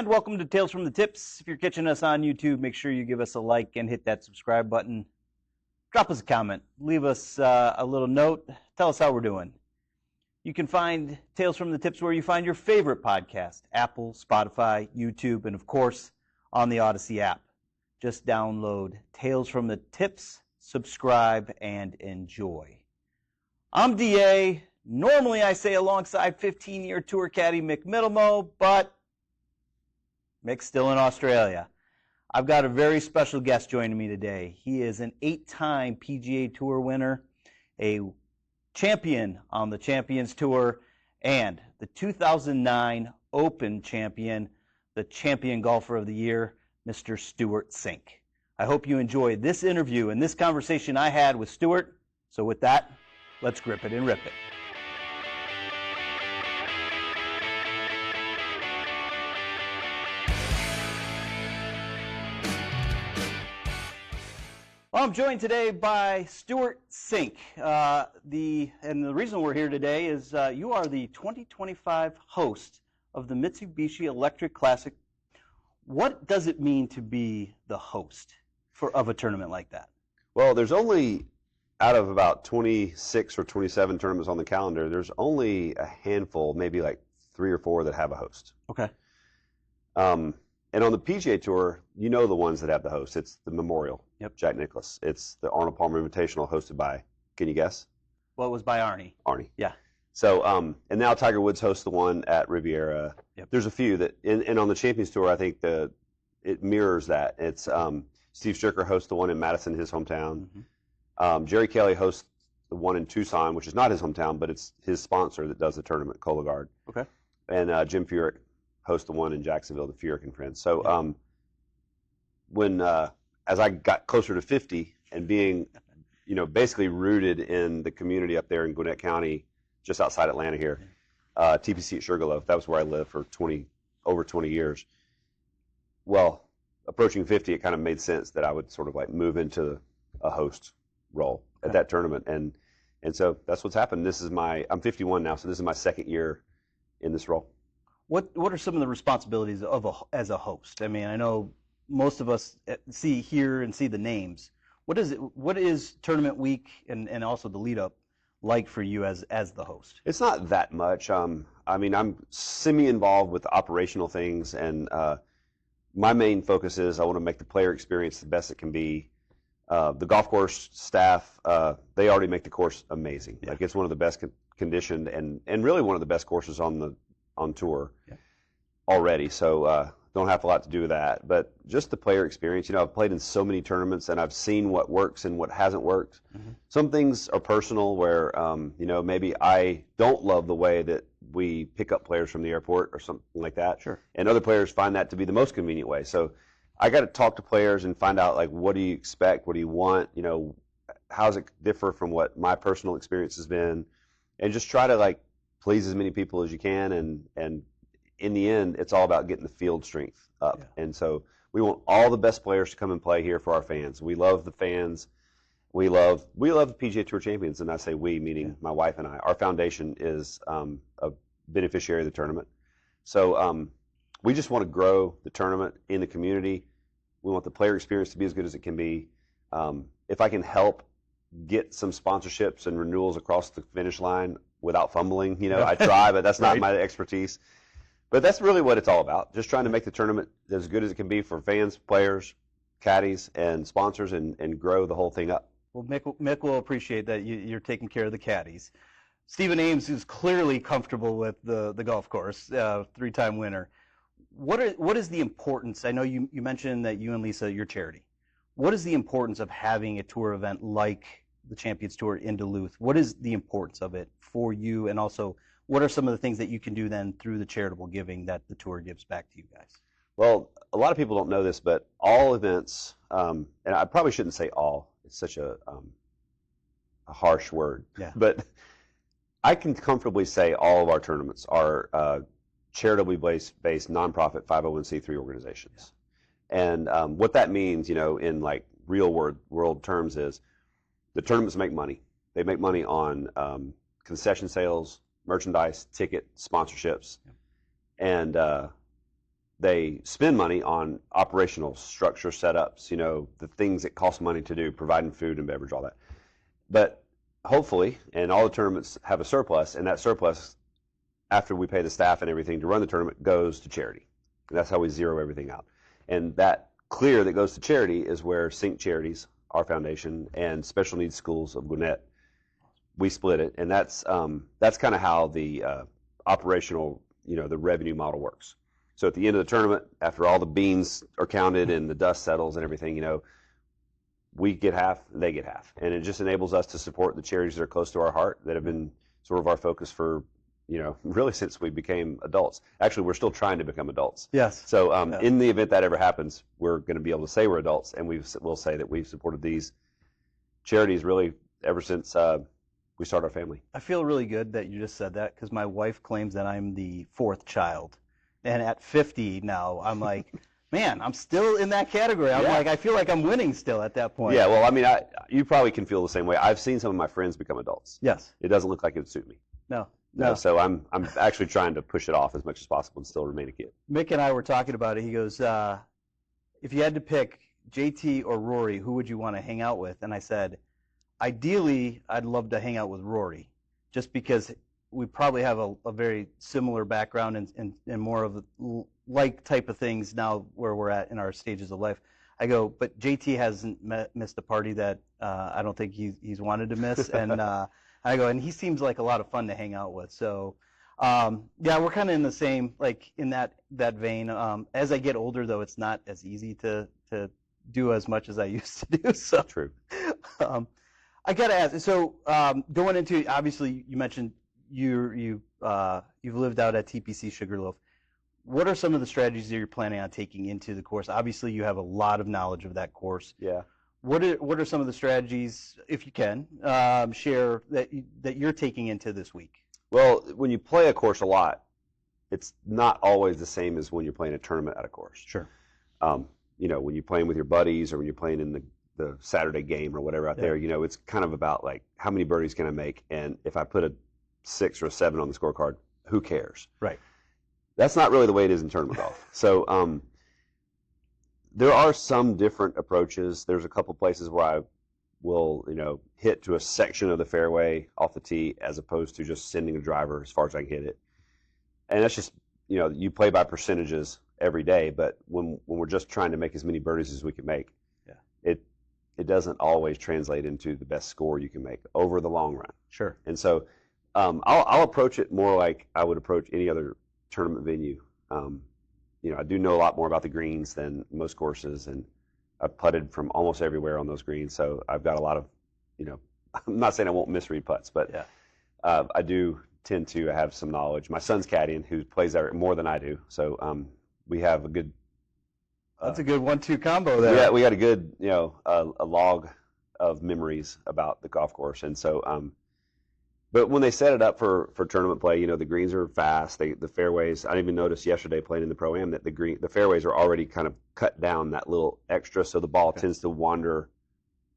And welcome to Tales from the Tips. If you're catching us on YouTube, make sure you give us a like and hit that subscribe button. Drop us a comment. Leave us a little note. Tell us how we're doing. You can find Tales from the Tips where you find your favorite podcast, Apple, Spotify, YouTube, and of course, on the Odyssey app. Just download Tales from the Tips, subscribe, and enjoy. I'm DA. Normally I say alongside 15-year tour caddy Mick Middlemo, but Mick's still in Australia. I've got a very special guest joining me today. He is an 8-time PGA Tour winner, a champion on the Champions Tour, and the 2009 Open champion, the champion golfer of the year, Mr. Stewart Cink. I hope you enjoyed this interview and this conversation I had with Stewart. So with that, let's grip it and rip it. Well, I'm joined today by Stewart Cink. And the reason we're here today is you are the 2025 host of the Mitsubishi Electric Classic. What does it mean to be the host of a tournament like that? Well, there's only, out of about 26 or 27 tournaments on the calendar, there's only a handful, maybe like 3 or 4 that have a host. Okay. And on the PGA Tour, you know the ones that have the host. It's the Memorial, Yep. Jack Nicklaus. It's the Arnold Palmer Invitational hosted by, can you guess? Well, it was by Arnie. Arnie. Yeah. So, and now Tiger Woods hosts the one at Riviera. Yep. There's a few that, and on the Champions Tour, I think it mirrors that. It's Steve Stricker hosts the one in Madison, his hometown. Mm-hmm. Jerry Kelly hosts the one in Tucson, which is not his hometown, but it's his sponsor that does the tournament, Cologuard. Okay. And Jim Furyk host the one in Jacksonville, the Furyk and Friends. So when as I got closer to 50 and being, basically rooted in the community up there in Gwinnett County, just outside Atlanta here, TPC at Sugarloaf, that was where I lived for over 20 years. Well, approaching 50, it kind of made sense that I would sort of like move into a host role at that tournament. And so that's what's happened. I'm 51 now, so this is my second year in this role. What are some of the responsibilities as a host? I mean, I know most of us see the names. What is tournament week and also the lead up like for you as the host? It's not that much. I'm semi-involved with operational things, and my main focus is I want to make the player experience the best it can be. The golf course staff, they already make the course amazing. Yeah. Like, it's one of the best conditioned and really one of the best courses on tour already. So don't have a lot to do with that. But just the player experience. I've played in so many tournaments, and I've seen what works and what hasn't worked. Mm-hmm. Some things are personal where, maybe I don't love the way that we pick up players from the airport or something like that. Sure. And other players find that to be the most convenient way. So I got to talk to players and find out, like, what do you expect? What do you want? How does it differ from what my personal experience has been? And just try to, like, please as many people as you can. And in the end, it's all about getting the field strength up. Yeah. And so we want all the best players to come and play here for our fans. We love the fans. We love the PGA Tour champions, and I say we, meaning my wife and I. Our foundation is a beneficiary of the tournament. So we just want to grow the tournament in the community. We want the player experience to be as good as it can be. If I can help get some sponsorships and renewals across the finish line without fumbling, I try, but that's not my expertise. But that's really what it's all about, just trying to make the tournament as good as it can be for fans, players, caddies, and sponsors, and grow the whole thing up. Well, Mick will appreciate that you're taking care of the caddies. Stephen Ames is clearly comfortable with the golf course, 3-time winner. What is the importance? I know you mentioned that you and Lisa, your charity. What is the importance of having a tour event like the Champions Tour in Duluth? What is the importance of it for you, and also what are some of the things that you can do then through the charitable giving that the tour gives back to you guys? Well, a lot of people don't know this, but all events, and I probably shouldn't say all, it's such a harsh word, but I can comfortably say all of our tournaments are charitably based nonprofit 501c3 organizations. Yeah. And what that means, in like real world terms is the tournaments make money. They make money on concession sales, merchandise, ticket, sponsorships. Yeah. And they spend money on operational structure setups, the things that cost money to do, providing food and beverage, all that. But hopefully, and all the tournaments have a surplus, and that surplus, after we pay the staff and everything to run the tournament, goes to charity. And that's how we zero everything out. And that clear that goes to charity is where Cink Charities, our foundation, and Special Needs Schools of Gwinnett, we split it. And that's kind of how the operational, the revenue model works. So at the end of the tournament, after all the beans are counted and the dust settles and everything, we get half, they get half. And it just enables us to support the charities that are close to our heart, that have been sort of our focus for, really since we became adults. Actually, we're still trying to become adults. Yes. So in the event that ever happens, we're going to be able to say we're adults, and we'll say that we've supported these charities really ever since we started our family. I feel really good that you just said that, because my wife claims that I'm the fourth child. And at 50 now, I'm like, man, I'm still in that category. I'm like, I feel like I'm winning still at that point. Yeah, well, I mean, you probably can feel the same way. I've seen some of my friends become adults. Yes. It doesn't look like it would suit me. No. So I'm actually trying to push it off as much as possible and still remain a kid. Mick and I were talking about it. He goes, if you had to pick JT or Rory, who would you want to hang out with? And I said, ideally, I'd love to hang out with Rory, just because we probably have a very similar background and more of like type of things now where we're at in our stages of life. I go, but JT hasn't missed a party that I don't think he's wanted to miss. And I go, and he seems like a lot of fun to hang out with. So, yeah, we're kind of in the same, like in that vein. As I get older, though, it's not as easy to do as much as I used to do. So True. I got to ask. So going into, obviously, you mentioned you've lived out at TPC Sugarloaf. What are some of the strategies that you're planning on taking into the course? Obviously, you have a lot of knowledge of that course. Yeah. What are some of the strategies, if you can, share that you're taking into this week? Well, when you play a course a lot, it's not always the same as when you're playing a tournament at a course. Sure. When you're playing with your buddies or when you're playing in the Saturday game or whatever out there, it's kind of about like how many birdies can I make, and if I put a 6 or a 7 on the scorecard, who cares? Right. That's not really the way it is in tournament golf. So there are some different approaches. There's a couple places where I will, hit to a section of the fairway off the tee as opposed to just sending a driver as far as I can hit it. And that's just, you play by percentages every day, but when we're just trying to make as many birdies as we can make, it doesn't always translate into the best score you can make over the long run. Sure. And so I'll approach it more like I would approach any other tournament venue. I do know a lot more about the greens than most courses, and I've putted from almost everywhere on those greens, so I've got a lot of, I'm not saying I won't misread putts, but I do tend to have some knowledge. My son's caddying, who plays there more than I do, so we have a good... That's a good 1-2 combo there. Yeah, we got a good, a log of memories about the golf course, and so... But when they set it up for tournament play, the greens are fast. The fairways. I didn't even notice yesterday playing in the Pro-Am that the fairways are already kind of cut down that little extra, so the ball tends to wander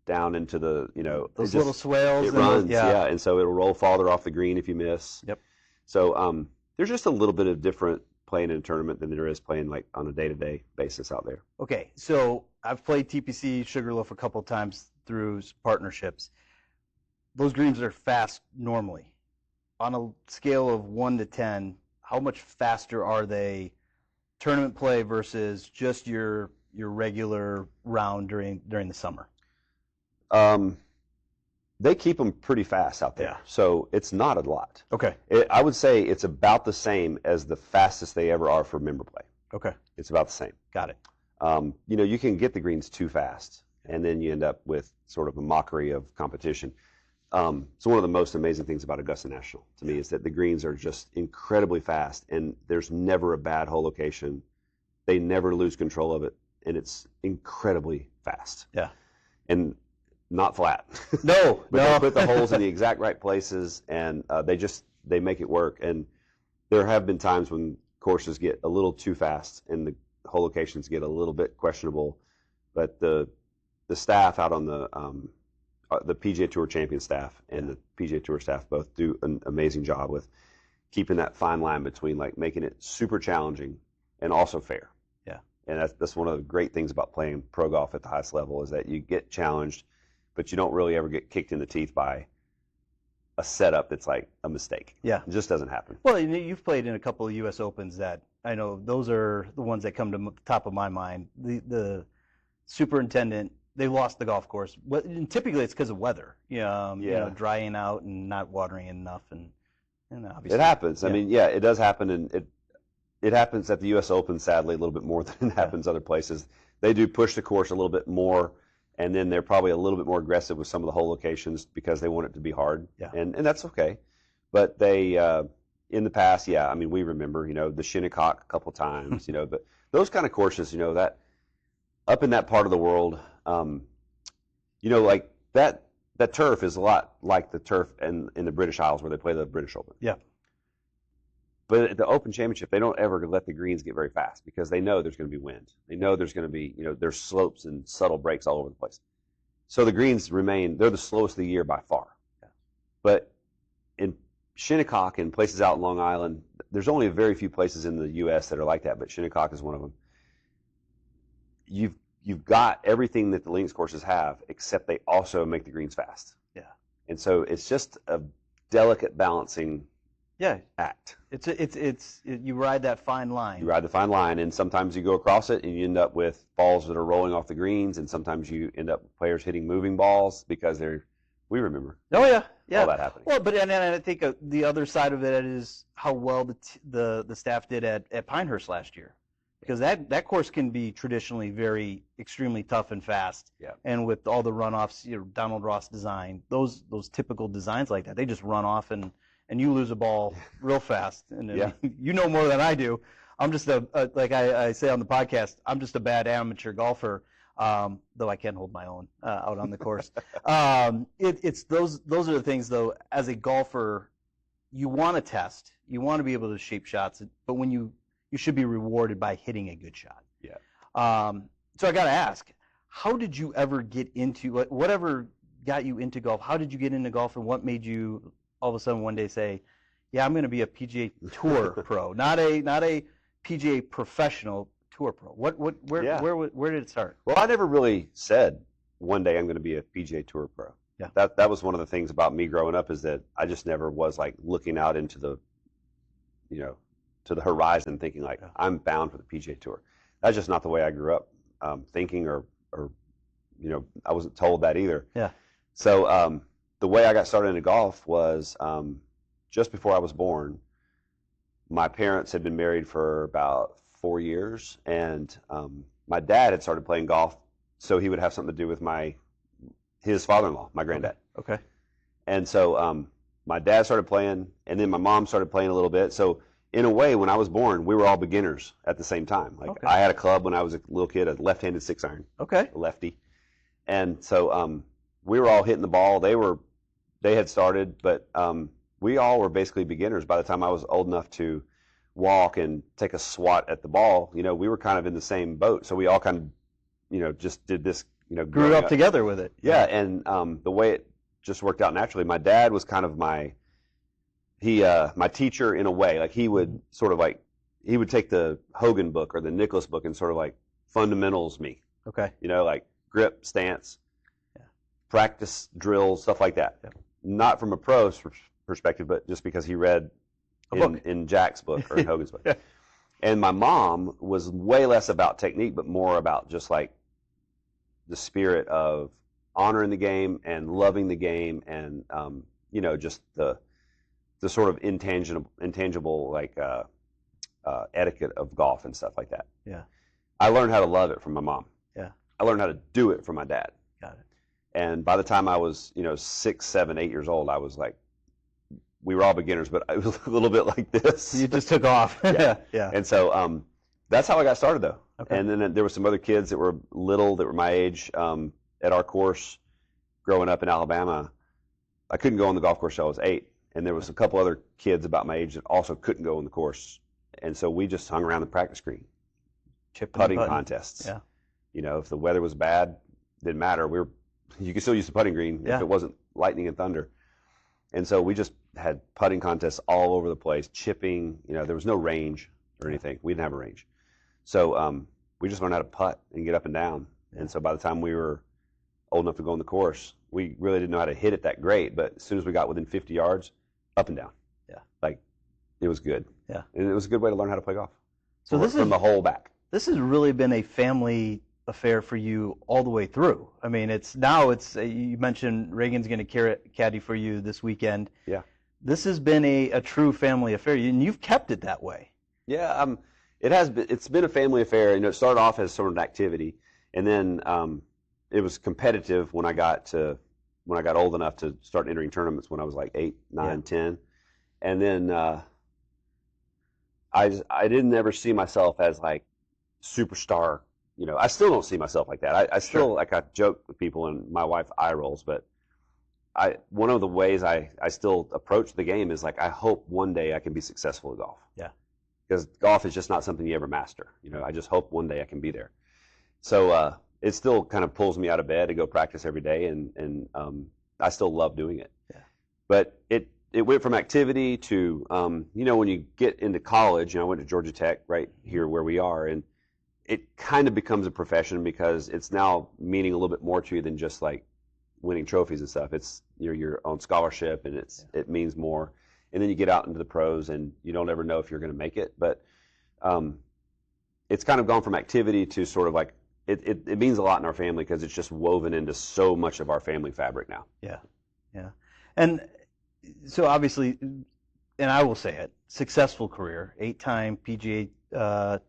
down into the those little swales. It runs, and so it'll roll farther off the green if you miss. Yep. So there's just a little bit of different playing in a tournament than there is playing like on a day-to-day basis out there. Okay, so I've played TPC Sugarloaf a couple times through partnerships. Those greens are fast normally. On a scale of 1 to 10, how much faster are they tournament play versus just your regular round during the summer? They keep them pretty fast out there, so it's not a lot. Okay. I would say it's about the same as the fastest they ever are for member play. Okay. It's about the same. Got it. You can get the greens too fast, and then you end up with sort of a mockery of competition. So one of the most amazing things about Augusta National to me is that the greens are just incredibly fast, and there's never a bad hole location. They never lose control of it, and it's incredibly fast. Yeah. And not flat. No, But they put the holes in the exact right places, and they make it work. And there have been times when courses get a little too fast and the hole locations get a little bit questionable, but the staff out on the PGA Tour champion staff and the PGA Tour staff both do an amazing job with keeping that fine line between like making it super challenging and also fair. And that's one of the great things about playing pro golf at the highest level is that you get challenged, but you don't really ever get kicked in the teeth by a setup that's like a mistake. Yeah. It just doesn't happen. Well, you've played in a couple of U.S. Opens that I know those are the ones that come to the top of my mind. The superintendent, they lost the golf course. And typically it's because of weather. You know, drying out and not watering enough, and obviously it happens. I mean, yeah, it does happen, and it happens at the U.S. Open, sadly, a little bit more than it happens other places. They do push the course a little bit more, and then they're probably a little bit more aggressive with some of the hole locations because they want it to be hard, and that's okay. But they, in the past, I mean, we remember, the Shinnecock a couple times, but those kind of courses, that up in that part of the world, like that turf is a lot like the turf in the British Isles where they play the British Open. Yeah. But at the Open Championship, they don't ever let the greens get very fast because they know there's going to be wind. They know there's going to be, there's slopes and subtle breaks all over the place. So the greens they're the slowest of the year by far. Yeah. But in Shinnecock and places out in Long Island, there's only a very few places in the U.S. that are like that, but Shinnecock is one of them. You've got everything that the links courses have, except they also make the greens fast. Yeah. And so it's just a delicate balancing act. It's you ride that fine line. You ride the fine line, and sometimes you go across it, and you end up with balls that are rolling off the greens, and sometimes you end up with players hitting moving balls because we remember. Oh yeah, all that happening. Well, but and I think the other side of it is how well the staff did at Pinehurst last year, because that course can be traditionally extremely tough and fast. Yeah. And with all the runoffs, Donald Ross design, those typical designs like that, they just run off and you lose a ball real fast. And you know more than I do. I'm just like I say on the podcast, I'm just a bad amateur golfer, though I can hold my own out on the course. It's those are the things, though, as a golfer, you want to test. You want to be able to shape shots, but when you should be rewarded by hitting a good shot. Yeah. So I got to ask, how did you ever get into whatever got you into golf? How did you get into golf, and what made you all of a sudden one day say, "Yeah, I'm going to be a PGA Tour pro, not a PGA professional Tour pro"? Where did it start? Well, I never really said one day I'm going to be a PGA Tour pro. Yeah. That was one of the things about me growing up, is that I just never was like looking out into the, to the horizon thinking like I'm bound for the PGA Tour. That's just not the way I grew up thinking, or I wasn't told that either. Yeah. So the way I got started into golf was just before I was born. My parents had been married for about 4 years, and my dad had started playing golf, so he would have something to do with his father-in-law, my granddad. Okay. And so my dad started playing, and then my mom started playing a little bit. So in a way, when I was born, we were all beginners at the same time. Like I had a club when I was a little kid, a left-handed 6-iron. Okay. A lefty. And so we were all hitting the ball. They had started, but we all were basically beginners by the time I was old enough to walk and take a swat at the ball. We were kind of in the same boat, so we all kind of, just did this, grew up together with it. Yeah, and the way it just worked out naturally. My dad was kind of my teacher in a way. Like he would he would take the Hogan book or the Nicklaus book and sort of like fundamentals me. Okay. Like grip, stance, practice drills, stuff like that. Yeah. Not from a pro's perspective, but just because he read in Jack's book or in Hogan's book. Yeah. And my mom was way less about technique, but more about just like the spirit of honoring the game and loving the game, and just the sort of intangible like etiquette of golf and stuff like that. Yeah. I learned how to love it from my mom. Yeah. I learned how to do it from my dad. Got it. And by the time I was 6, 7, 8 years old, I was like, we were all beginners, but I was a little bit like this. You just took off. Yeah. Yeah. And so that's how I got started, though. Okay. And then there were some other kids that were little, that were my age, at our course growing up in Alabama. I couldn't go on the golf course till I was 8. And there was a couple other kids about my age that also couldn't go on the course. And so we just hung around the practice green. Putting contests. Yeah. If the weather was bad, didn't matter. You could still use the putting green if it wasn't lightning and thunder. And so we just had putting contests all over the place, chipping. There was no range or anything. We didn't have a range. So we just learned how to putt and get up and down. Yeah. And so by the time we were old enough to go on the course, we really didn't know how to hit it that great. But as soon as we got within 50 yards, up and down. Yeah. Like, it was good. Yeah. And it was a good way to learn how to play golf. So from the whole back. This has really been a family affair for you all the way through. I mean, you mentioned Reagan's going to caddy for you this weekend. Yeah. This has been a true family affair, and you've kept it that way. Yeah, it's been a family affair. It started off as sort of an activity, and then it was competitive when I got old enough to start entering tournaments when I was like 8, 9, 10. And then I didn't ever see myself as like superstar. I still don't see myself like that. I still, like, I joke with people, and my wife eye rolls, but one of the ways I still approach the game is like, I hope one day I can be successful at golf. Yeah. Because golf is just not something you ever master. I just hope one day I can be there. So it still kind of pulls me out of bed to go practice every day, and I still love doing it. Yeah. But it went from activity to, when you get into college, I went to Georgia Tech right here where we are, and it kind of becomes a profession because it's now meaning a little bit more to you than just like winning trophies and stuff. It's your own scholarship, and it means more. And then you get out into the pros, and you don't ever know if you're going to make it. But it's kind of gone from activity to sort of like, it means a lot in our family because it's just woven into so much of our family fabric now. Yeah, yeah. And so obviously, and I will say it, successful career, 8-time PGA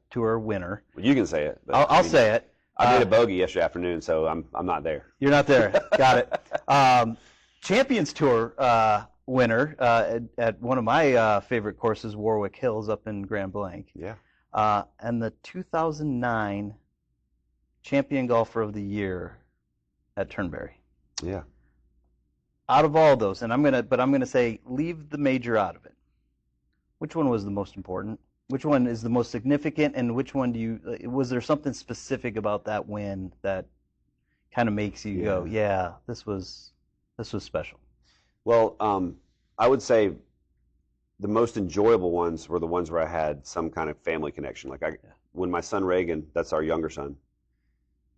Tour winner. Well, you can say it. But I'll say it. I made a bogey yesterday afternoon, so I'm not there. You're not there. Got it. Champions Tour winner at one of my favorite courses, Warwick Hills up in Grand Blanc. Yeah. And the 2009 Champion Golfer of the Year at Turnberry. Yeah. Out of all those, and I'm gonna say leave the major out of it. Which one was the most important? Which one is the most significant, and which one was there something specific about that win that kind of makes you go, yeah, this was special? Well, I would say the most enjoyable ones were the ones where I had some kind of family connection. Like when my son Reagan, that's our younger son,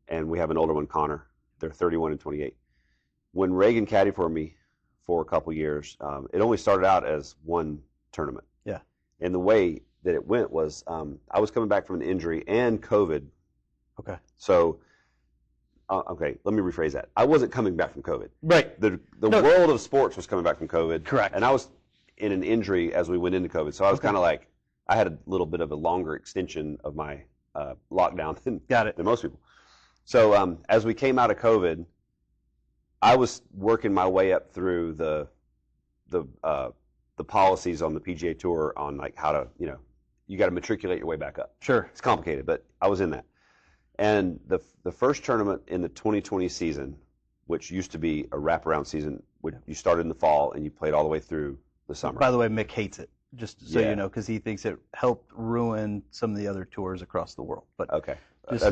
and we have an older one, Connor. They're 31 and 28. When Reagan caddied for me for a couple years, it only started out as one tournament. Yeah. And the way that it went was I was coming back from an injury and COVID. Okay. So, okay, let me rephrase that. I wasn't coming back from COVID. Right. The world of sports was coming back from COVID. Correct. And I was in an injury as we went into COVID. So I was kind of like, I had a little bit of a longer extension of my lockdown than most people. So as we came out of COVID, I was working my way up through the policies on the PGA Tour on like how to, you got to matriculate your way back up. Sure. It's complicated, but I was in that. And the first tournament in the 2020 season, which used to be a wraparound season, you started in the fall and you played all the way through the summer. By the way, Mick hates it, just so you know, because he thinks it helped ruin some of the other tours across the world. But okay. Just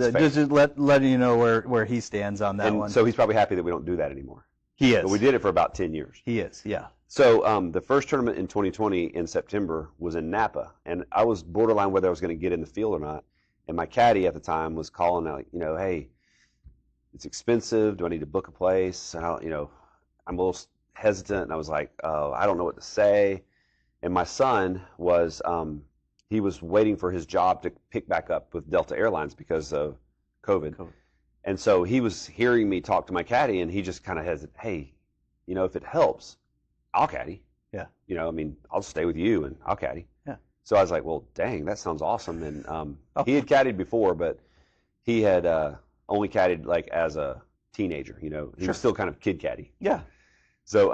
letting you know where he stands on that one. So he's probably happy that we don't do that anymore. He is. But we did it for about 10 years. He is, yeah. So the first tournament in 2020 in September was in Napa, and I was borderline whether I was going to get in the field or not. And my caddy at the time was calling out, hey, it's expensive. Do I need to book a place? And I'm a little hesitant, and I was like, oh, I don't know what to say. And my son was he was waiting for his job to pick back up with Delta Airlines because of COVID. And so he was hearing me talk to my caddy, and he just kind of hesitated. Hey, if it helps, I'll caddy. Yeah. I'll stay with you, and I'll caddy. Yeah. So I was like, well, dang, that sounds awesome. And he had caddied before, but he had only caddied like as a teenager. He was still kind of kid caddy. Yeah. So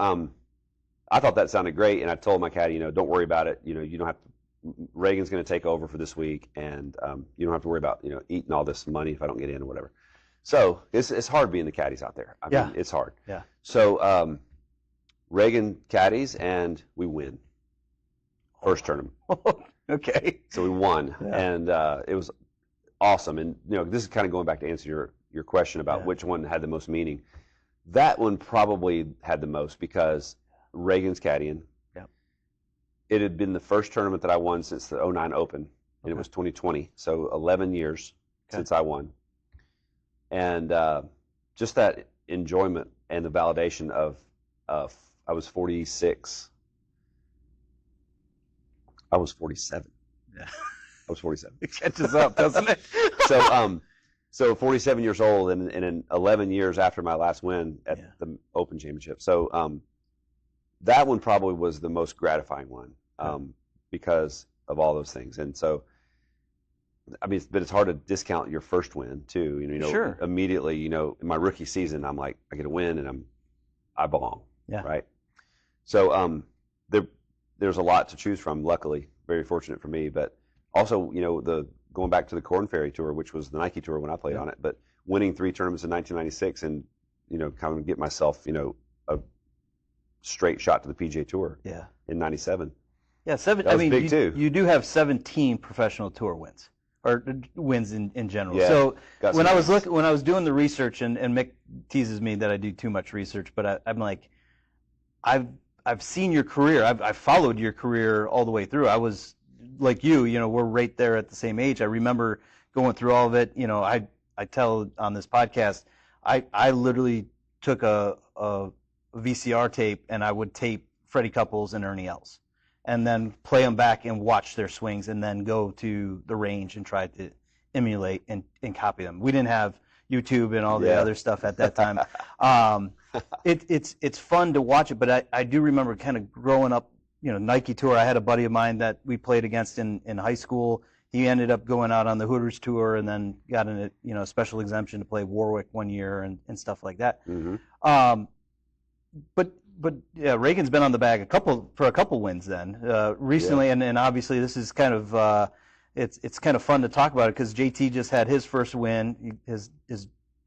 I thought that sounded great, and I told my caddy, don't worry about it. You don't have to. Reagan's going to take over for this week, and you don't have to worry about eating all this money if I don't get in or whatever. So it's hard being the caddies out there. I mean, it's hard. Yeah. So Reagan caddies, and we win first tournament. Okay. So we won, and it was awesome. And this is kind of going back to answer your question about which one had the most meaning. That one probably had the most because Reagan's caddying. It had been the first tournament that I won since the 2009 Open, and it was 2020, so 11 years. since I won. And just that enjoyment and the validation of I was 46. I was 47. Yeah. I was 47. It catches up, doesn't it? So 47 years old, and in 11 years after my last win at the Open Championship. So that one probably was the most gratifying one because of all those things. And so, I mean, but it's hard to discount your first win too. You know, sure. Immediately, you know, in my rookie season, I'm like, I get a win, and I belong. Yeah. Right. So there's a lot to choose from. Luckily, very fortunate for me. But also, you know, going back to the Korn Ferry Tour, which was the Nike Tour when I played on it, but winning 3 tournaments in 1996, and you know, kind of get myself, you know, a straight shot to the PGA Tour. Yeah. In '97. Yeah, I mean, big too. You do have 17 professional tour wins, or wins in general. Yeah, so when I was doing the research, and Mick teases me that I do too much research, but I'm like, I've seen your career. I've followed your career all the way through. I was like you know, we're right there at the same age. I remember going through all of it. You know, I tell on this podcast, I literally took a VCR tape, and I would tape Freddie Couples and Ernie Els, and then play them back and watch their swings, and then go to the range and try to emulate and copy them. We didn't have YouTube and all the other stuff at that time. It's fun to watch it, but I do remember kind of growing up, you know, Nike Tour. I had a buddy of mine that we played against in high school. He ended up going out on the Hooters Tour, and then got a special exemption to play Warwick one year and stuff like that. Mm-hmm. But yeah, Reagan's been on the bag for a couple wins then recently, and obviously this is kind of it's kind of fun to talk about it because JT just had his first win. His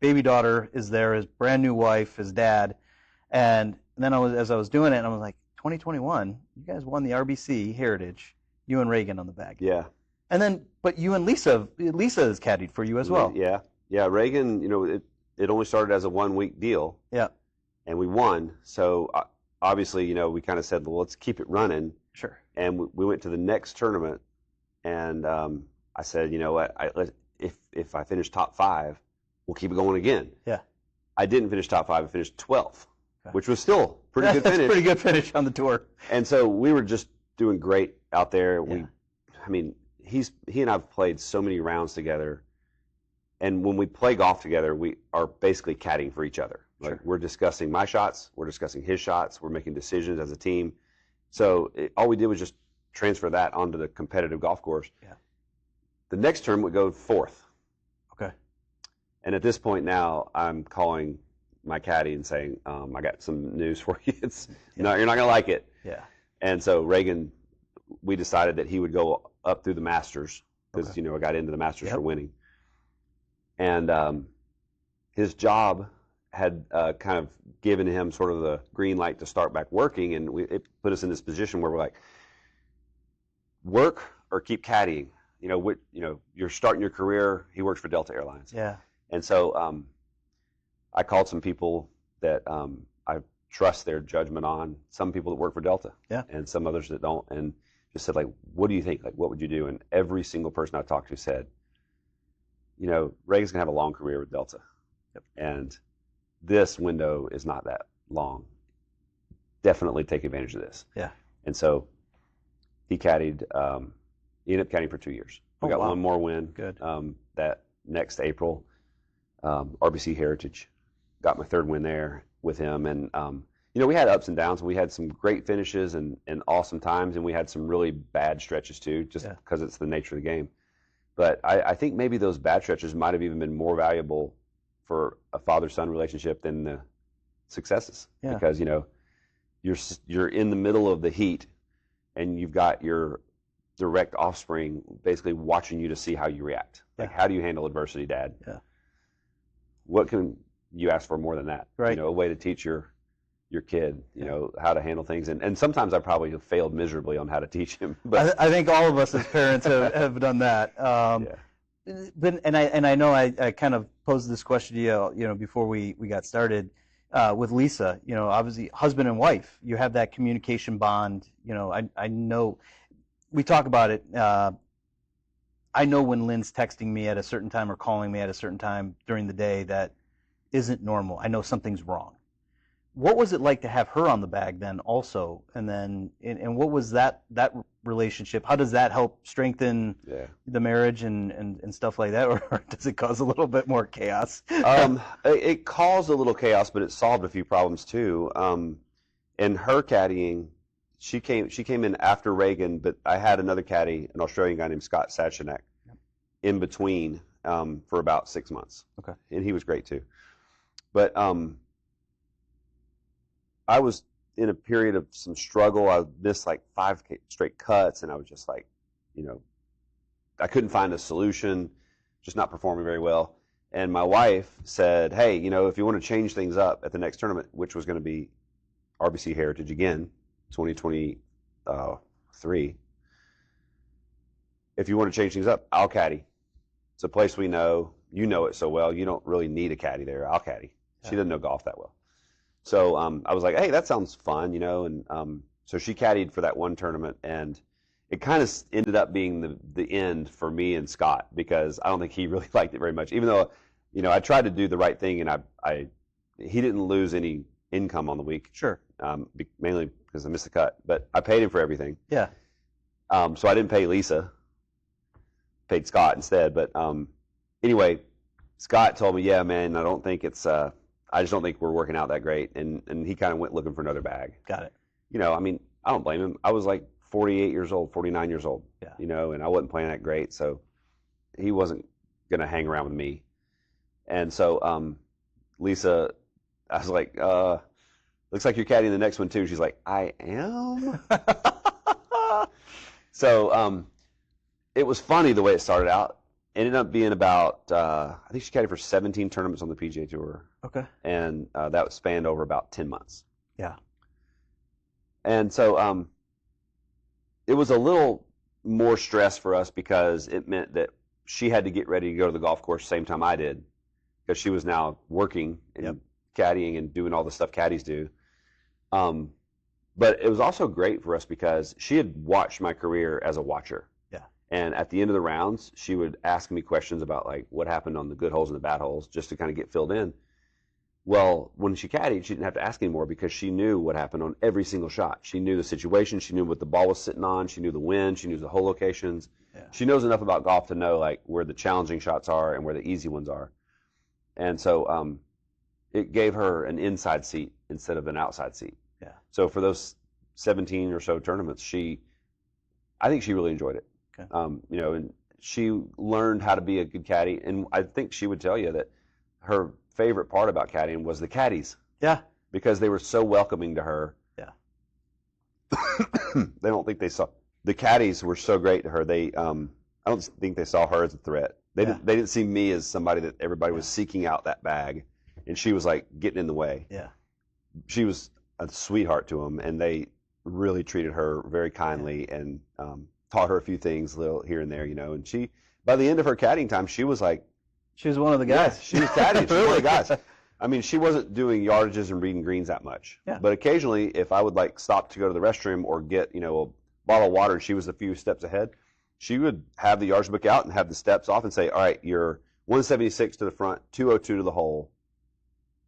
baby daughter is there, his brand new wife, his dad, and then as I was doing it, and I was like, 2021, you guys won the RBC Heritage, you and Reagan on the bag. Yeah. And then, but you and Lisa has caddied for you as well. Yeah. Reagan, you know, it only started as a 1-week deal. Yeah. And we won. So obviously, you know, we kind of said, well, let's keep it running. Sure. And we went to the next tournament, and I said, you know what, if I finish top 5, we'll keep it going again. Yeah. I didn't finish top 5. I finished 12th, which was still pretty good finish. That's a pretty good finish on the tour. And so we were just doing great out there. I mean, he and I've played so many rounds together, and when we play golf together, we are basically caddying for each other. Like, we're discussing my shots, we're discussing his shots, we're making decisions as a team. So all we did was just transfer that onto the competitive golf course. Yeah. The next term would go 4th. Okay. And at this point now, I'm calling my caddy and saying, I got some news for you. You're not going to like it. Yeah. And so Reagan, we decided that he would go up through the Masters because, you know, I got into the Masters for winning. And his job had kind of given him sort of the green light to start back working, and it put us in this position where we're like, work or keep caddying. You know, you're starting your career. He works for Delta Airlines. Yeah. And so I called some people that I trust their judgment on. Some people that work for Delta, and some others that don't, and just said, like, what do you think? Like, what would you do? And every single person I talked to said, you know, Reagan's gonna have a long career with Delta, and this window is not that long. Definitely take advantage of this. Yeah. And so he caddied. He ended up caddying for 2 years. We got one more win. Good. That next April, RBC Heritage, got my 3rd win there with him, and you know, we had ups and downs. We had some great finishes and awesome times, and we had some really bad stretches too, just because it's the nature of the game. But I think maybe those bad stretches might have even been more valuable for a father-son relationship than the successes, because you know, you're in the middle of the heat, and you've got your direct offspring basically watching you to see how you react. Like, how do you handle adversity, Dad? Yeah. What can you ask for more than that? Right. You know, a way to teach your kid, you know, how to handle things. And sometimes I probably have failed miserably on how to teach him. But I think all of us as parents have done that. But I know I kind of posed this question to you know, before we got started with Lisa. You know, obviously husband and wife, you have that communication bond. You know, I know we talk about it I know when Lynn's texting me at a certain time or calling me at a certain time during the day that isn't normal. I know something's wrong. What was it like to have her on the bag then also? And then, and what was that relationship? How does that help strengthen the marriage and stuff like that? Or does it cause a little bit more chaos? It caused a little chaos, but it solved a few problems too. And her caddying, she came in after Reagan, but I had another caddy, an Australian guy named Scott Sachinek, in between for about 6 months. Okay. And he was great too. But I was in a period of some struggle. I missed like 5 straight cuts, and I was just like, I couldn't find a solution, just not performing very well. And my wife said, hey, if you want to change things up at the next tournament, which was going to be RBC Heritage again, 2023, if you want to change things up, I'll caddy. It's a place we know. You know it so well. You don't really need a caddy there. I'll caddy. She doesn't know golf that well. So I was like, hey, that sounds fun, and so she caddied for that one tournament, and it kind of ended up being the end for me and Scott, because I don't think he really liked it very much, even though, I tried to do the right thing, and he didn't lose any income on the week. Sure. Mainly because I missed the cut, but I paid him for everything. Yeah. So I didn't pay Lisa, paid Scott instead, but anyway, Scott told me, yeah, man, I just don't think we're working out that great, and he kind of went looking for another bag. Got it. I don't blame him. I was like 48 years old, 49 years old, yeah. And I wasn't playing that great, so he wasn't going to hang around with me. And so Lisa, I was like, looks like you're caddying the next one too. She's like, I am? So it was funny the way it started out. Ended up being about, I think she caddied for 17 tournaments on the PGA Tour. Okay. And that spanned over about 10 months. Yeah. And so it was a little more stress for us, because it meant that she had to get ready to go to the golf course same time I did, because she was now working and caddying and doing all the stuff caddies do. But it was also great for us because she had watched my career as a watcher. And at the end of the rounds, she would ask me questions about like what happened on the good holes and the bad holes, just to kind of get filled in. Well, when she caddied, she didn't have to ask anymore, because she knew what happened on every single shot. She knew the situation. She knew what the ball was sitting on. She knew the wind. She knew the hole locations. Yeah. She knows enough about golf to know like where the challenging shots are and where the easy ones are. And so it gave her an inside seat instead of an outside seat. Yeah. So for those 17 or so tournaments, I think she really enjoyed it. Okay. And she learned how to be a good caddy, and I think she would tell you that her favorite part about caddying was the caddies. Yeah. Because they were so welcoming to her. Yeah. The caddies were so great to her. I don't think they saw her as a threat. They didn't see me as somebody that everybody was seeking out that bag, and she was like getting in the way. Yeah. She was a sweetheart to them, and they really treated her very kindly and taught her a few things, little here and there, And she, by the end of her caddying time, she was like, she was one of the guys. Yeah, she was caddying. She was one of the guys. I mean, she wasn't doing yardages and reading greens that much. Yeah. But occasionally, if I would like stop to go to the restroom or get, a bottle of water, and she was a few steps ahead, she would have the yardage book out and have the steps off and say, all right, you're 176 to the front, 202 to the hole,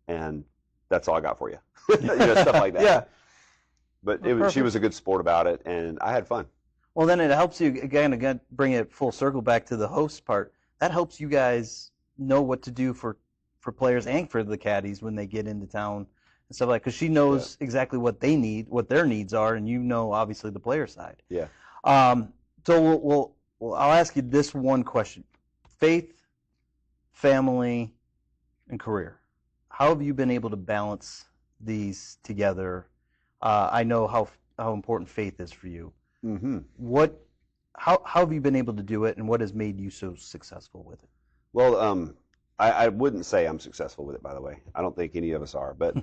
and that's all I got for you. Stuff like that. Yeah. But she was a good sport about it, and I had fun. Well, then it helps you, again, bring it full circle back to the host part. That helps you guys know what to do for players and for the caddies when they get into town and stuff like that, because she knows exactly what they need, what their needs are, and obviously the player side. Yeah. So I'll ask you this one question: faith, family, and career. How have you been able to balance these together? I know how important faith is for you. Mm-hmm. How have you been able to do it, and what has made you so successful with it? Well, I wouldn't say I'm successful with it, by the way. I don't think any of us are. But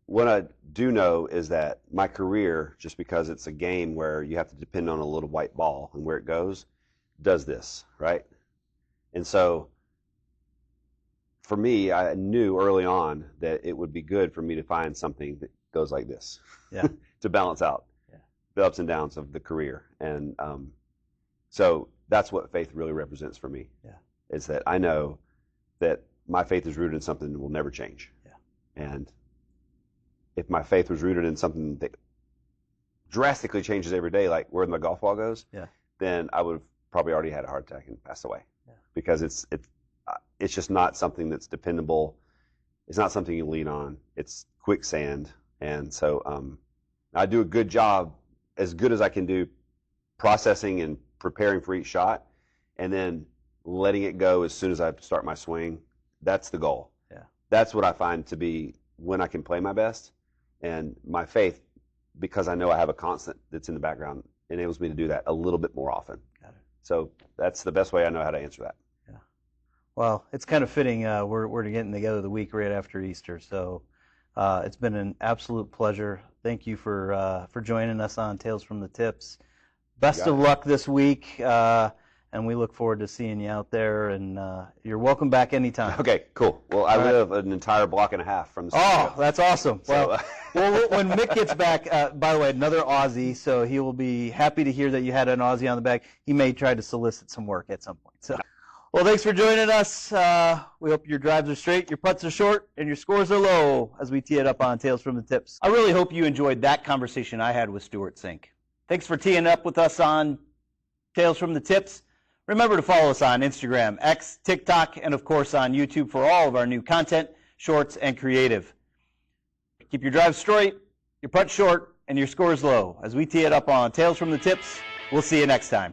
what I do know is that my career, just because it's a game where you have to depend on a little white ball and where it goes, does this, right? And so for me, I knew early on that it would be good for me to find something that goes like this to balance out the ups and downs of the career. And so that's what faith really represents for me. Yeah. Is that I know that my faith is rooted in something that will never change. Yeah. And if my faith was rooted in something that drastically changes every day, like where my golf ball goes, yeah, then I would have probably already had a heart attack and passed away. Yeah. Because it's just not something that's dependable. It's not something you lean on. It's quicksand. And so I do a good job, as good as I can do, processing and preparing for each shot, and then letting it go as soon as I start my swing. That's the goal. Yeah. That's what I find to be when I can play my best. And my faith, because I know I have a constant that's in the background, enables me to do that a little bit more often. Got it. So that's the best way I know how to answer that. Yeah. Well, it's kind of fitting. We're getting together the week right after Easter, so it's been an absolute pleasure. Thank you for joining us on Tales from the Tips. Best of luck this week, and we look forward to seeing you out there. And you're welcome back anytime. Okay, cool. Well, I live an entire block and a half from the studio. Oh, that's awesome. So, well, when Mick gets back, by the way, another Aussie, so he will be happy to hear that you had an Aussie on the back. He may try to solicit some work at some point. So, well, thanks for joining us. We hope your drives are straight, your putts are short, and your scores are low as we tee it up on Tales from the Tips. I really hope you enjoyed that conversation I had with Stewart Cink. Thanks for teeing up with us on Tales from the Tips. Remember to follow us on Instagram, X, TikTok, and of course on YouTube for all of our new content, shorts, and creative. Keep your drive straight, your putt short, and your scores low as we tee it up on Tales from the Tips. We'll see you next time.